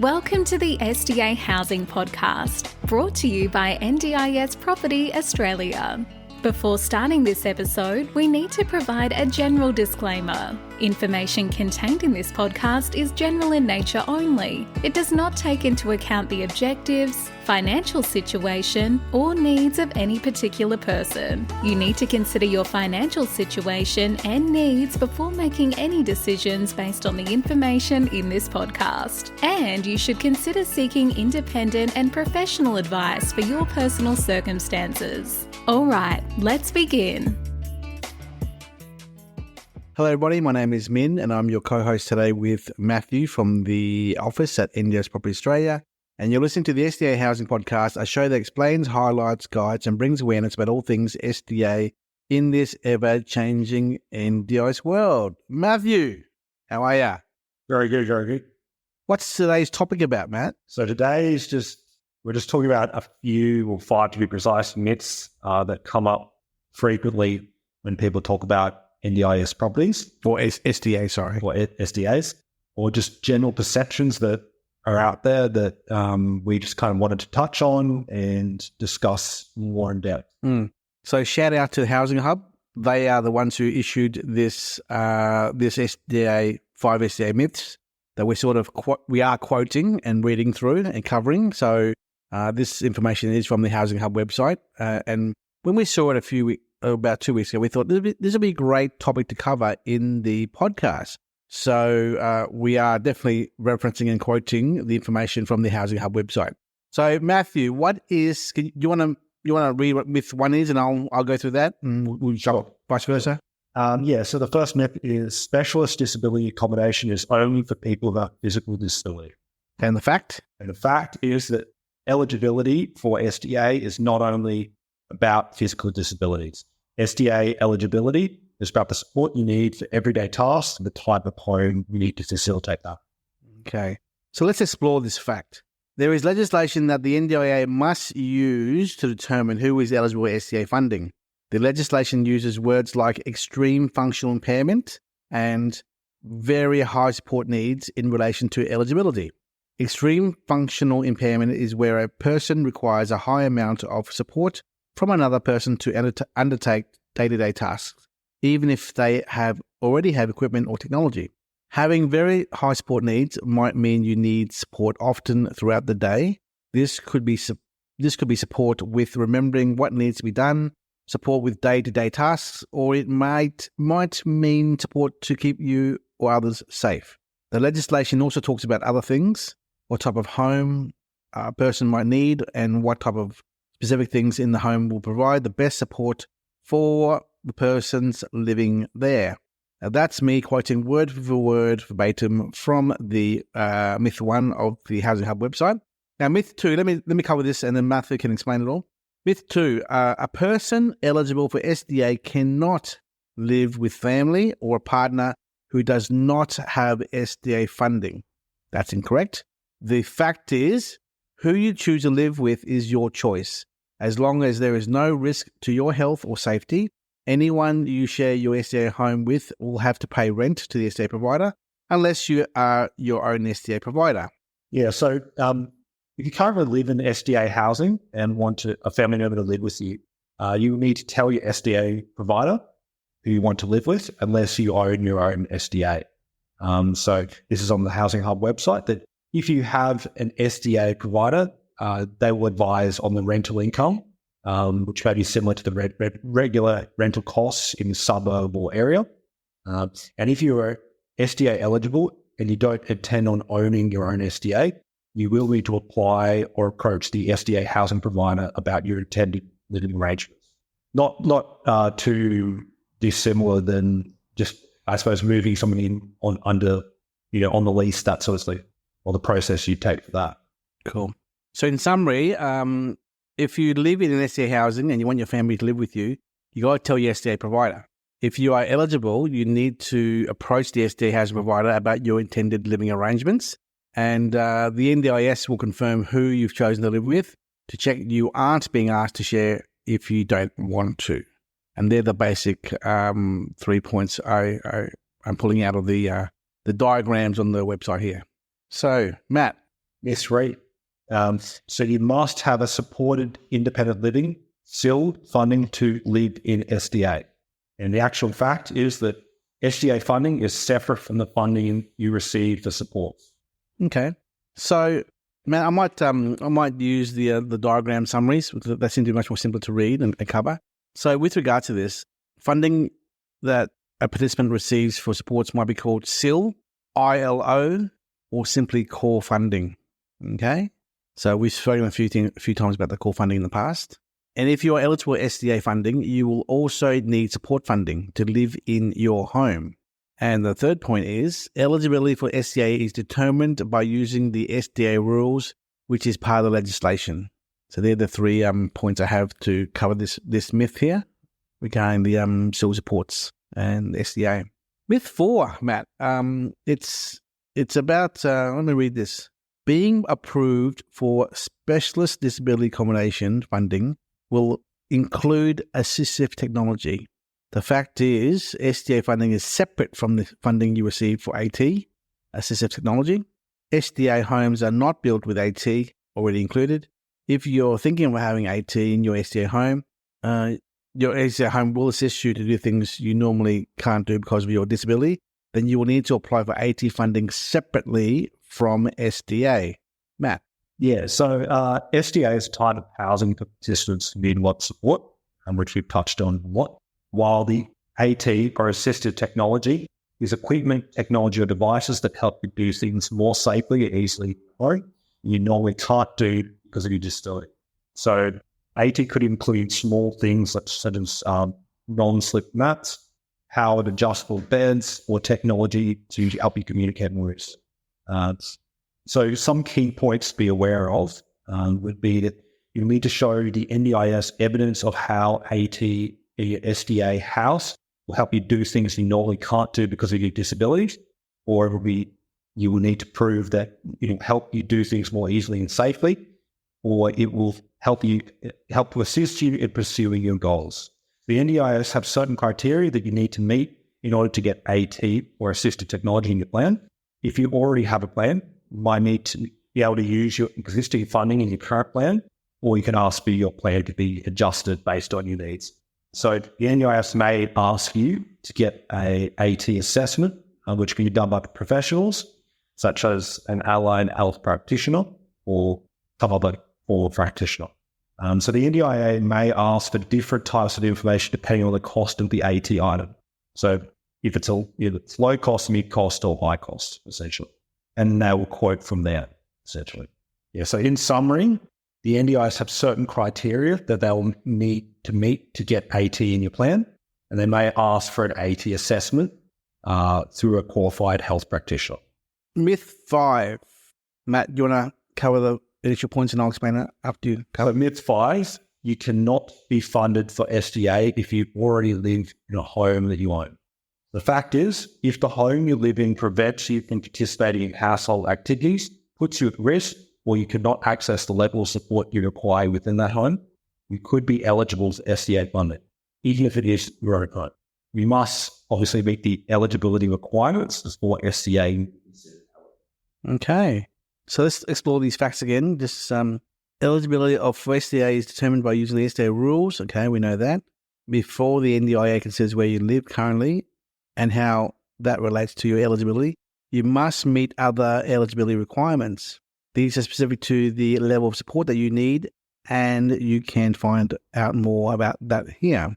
Welcome to the SDA Housing Podcast, brought to you by NDIS Property Australia. Before starting this episode, we need to provide a general disclaimer. Information contained in this podcast is general in nature only. It does not take into account the objectives, financial situation, or needs of any particular person. You need to consider your financial situation and needs before making any decisions based on the information in this podcast. And you should consider seeking independent and professional advice for your personal circumstances. All right, let's begin. Hello everybody, my name is Min and I'm your co-host today with Matthew from the office at NDIS Property Australia, and you're listening to the SDA Housing Podcast, a show that explains, highlights, guides and brings awareness about all things SDA in this ever-changing NDIS world. Matthew, how are you? Very good, very good. What's today's topic about, Matt? So today is we're just talking about a few, or 5 to be precise, myths that come up frequently when people talk about NDIS properties. Or SDA, sorry. Or SDAs, or just general perceptions that are out there that we just kind of wanted to touch on and discuss more in depth. So shout out to the Housing Hub. They are the ones who issued this SDA, 5 SDA myths that we are quoting and reading through and covering. So this information is from the Housing Hub website. And when we saw it about 2 weeks ago, we thought this would be a great topic to cover in the podcast. So we are definitely referencing and quoting the information from the Housing Hub website. So Matthew, you want to read what myth 1 is, and I'll go through that, and we'll jump vice versa. So the first myth is Specialist Disability Accommodation is only for people with a physical disability. And the fact? And the fact is that eligibility for SDA is not only about physical disabilities. SDA eligibility is about the support you need for everyday tasks and the type of home you need to facilitate that. Okay. So let's explore this fact. There is legislation that the NDIA must use to determine who is eligible for SDA funding. The legislation uses words like extreme functional impairment and very high support needs in relation to eligibility. Extreme functional impairment is where a person requires a high amount of support from another person to undertake day-to-day tasks, even if they already have equipment or technology. Having very high support needs might mean you need support often throughout the day. This could be support with remembering what needs to be done, support with day-to-day tasks, or it might mean support to keep you or others safe. The legislation also talks about other things, what type of home a person might need, and what type of specific things in the home will provide the best support for the persons living there. Now, that's me quoting word for word, verbatim from the myth 1 of the Housing Hub website. Now, myth 2, let me cover this and then Matthew can explain it all. Myth 2, a person eligible for SDA cannot live with family or a partner who does not have SDA funding. That's incorrect. The fact is, who you choose to live with is your choice. As long as there is no risk to your health or safety, anyone you share your SDA home with will have to pay rent to the SDA provider unless you are your own SDA provider. Yeah, so if you currently live in SDA housing and want a family member to live with you, you need to tell your SDA provider who you want to live with unless you own your own SDA. So this is on the Housing Hub website that if you have an SDA provider, they will advise on the rental income, which may be similar to the regular rental costs in the suburb or area. And if you are SDA eligible and you don't intend on owning your own SDA, you will need to apply or approach the SDA housing provider about your intended living arrangements. Not too dissimilar than just, I suppose, moving someone in on the lease, that sort of thing, or the process you take for that. Cool. So in summary, if you live in an SDA housing and you want your family to live with you, you got to tell your SDA provider. If you are eligible, you need to approach the SDA housing provider about your intended living arrangements, and the NDIS will confirm who you've chosen to live with to check you aren't being asked to share if you don't want to. And they're the basic 3 points I'm pulling out of the diagrams on the website here. So, Matt, Myth 3. So you must have a supported independent living SIL funding to live in SDA. And the actual fact is that SDA funding is separate from the funding you receive for support. Okay. So, Matt, I might use the diagram summaries. That seem to be much more simple to read and cover. So with regard to this, funding that a participant receives for supports might be called SIL, ILO, or simply core funding. Okay? So we've spoken a few times about the core funding in the past. And if you are eligible for SDA funding, you will also need support funding to live in your home. And the third point is eligibility for SDA is determined by using the SDA rules, which is part of the legislation. So they're the three points I have to cover this myth here regarding the SIL supports and SDA. Myth 4, Matt. It's about, let me read this. Being approved for Specialist Disability Accommodation funding will include assistive technology. The fact is, SDA funding is separate from the funding you receive for AT, assistive technology. SDA homes are not built with AT already included. If you're thinking of having AT in your SDA home, your SDA home will assist you to do things you normally can't do because of your disability. Then you will need to apply for AT funding separately from SDA. Matt? Yeah, so SDA is a type of housing for participants who need what support, which we've touched on what, while the AT or assistive technology is equipment, technology, or devices that help you do things more safely and easily you normally can't do because of your disability. So AT could include small things such as non-slip mats, powered adjustable beds, or technology to help you communicate more. So some key points to be aware of would be that you need to show the NDIS evidence of how AT in your SDA house will help you do things you normally can't do because of your disabilities, or it will be you will need to prove that it will help you do things more easily and safely, or it will help to assist you in pursuing your goals. The NDIS have certain criteria that you need to meet in order to get AT or assistive technology in your plan. If you already have a plan, you might need to be able to use your existing funding in your current plan, or you can ask for your plan to be adjusted based on your needs. So the NDIS may ask you to get a AT assessment, which can be done by professionals, such as an allied health practitioner or some other form of practitioner. So the NDIA may ask for different types of information depending on the cost of the AT item. So if it's low cost, mid cost, or high cost, essentially. And they will quote from there, essentially. Yeah. So in summary, the NDIS have certain criteria that they'll need to meet to get AT in your plan. And they may ask for an AT assessment through a qualified health practitioner. Myth 5. Matt, do you want to cover the initial points and I'll explain it after you cover? So myth 5, you cannot be funded for SDA if you already live in a home that you own. The fact is, if the home you live in prevents you from participating in household activities, puts you at risk, or you cannot access the level of support you require within that home, you could be eligible for SDA funding, even if it is your own home. You must obviously meet the eligibility requirements for SDA. Okay. So let's explore these facts again. Just eligibility of SDA is determined by using the SDA rules. Okay, we know that. Before the NDIA considers where you live currently and how that relates to your eligibility, you must meet other eligibility requirements. These are specific to the level of support that you need, and you can find out more about that here,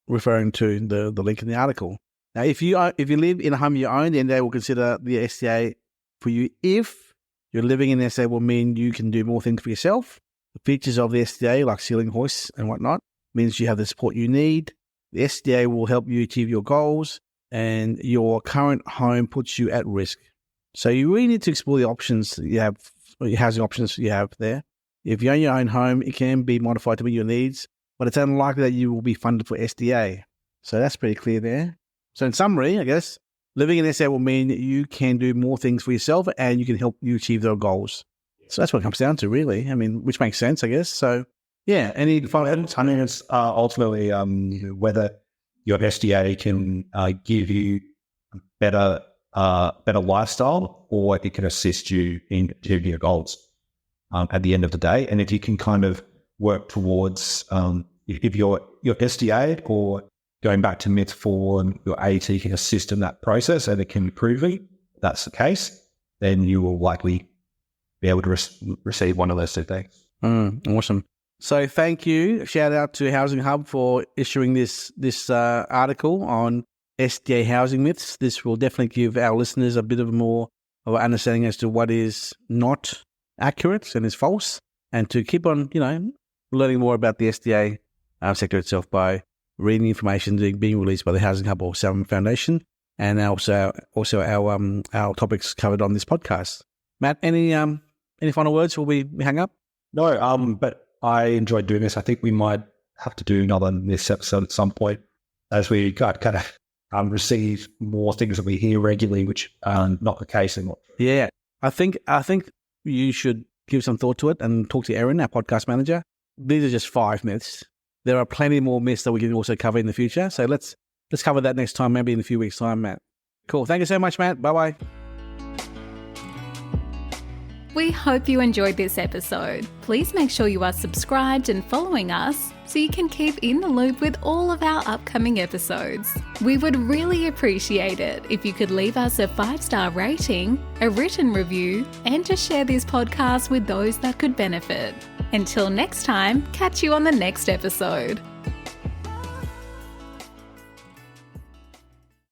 referring to the link in the article. Now, if you live in a home you own, the NDIA will consider the SDA for you if you're living in the SDA will mean you can do more things for yourself. The features of the SDA, like ceiling hoists and whatnot, means you have the support you need. The SDA will help you achieve your goals, and your current home puts you at risk. So you really need to explore the options that you have, or your housing options you have there. If you own your own home, it can be modified to meet your needs, but it's unlikely that you will be funded for SDA. So that's pretty clear there. So in summary, I guess, living in SDA will mean you can do more things for yourself and you can help you achieve their goals. So that's what it comes down to, really. I mean, which makes sense, I guess. So, yeah, any final evidence? I mean, it's ultimately whether your SDA can give you better better lifestyle, or it can assist you in achieving your goals at the end of the day. And if you can kind of work towards, if your SDA or going back to Myth 4 and your AT can assist in that process and it can improve it, if that's the case, then you will likely be able to receive one of those two things. Awesome. So thank you. Shout out to Housing Hub for issuing this article on SDA housing myths. This will definitely give our listeners a bit of more of an understanding as to what is not accurate and is false, and to keep on, learning more about the SDA sector itself by reading information being released by the Housing Hub or Salmon Foundation, and also our topics covered on this podcast. Matt, any final words before we hang up? No, but I enjoyed doing this. I think we might have to do another in this episode at some point, as we kind of receive more things that we hear regularly, which are not the case anymore. Yeah, I think you should give some thought to it and talk to Erin, our podcast manager. These are just 5 myths. There are plenty more myths that we can also cover in the future. So let's cover that next time, maybe in a few weeks' time, Matt. Cool. Thank you so much, Matt. Bye-bye. We hope you enjoyed this episode. Please make sure you are subscribed and following us so you can keep in the loop with all of our upcoming episodes. We would really appreciate it if you could leave us a 5-star rating, a written review, and to share this podcast with those that could benefit. Until next time, catch you on the next episode.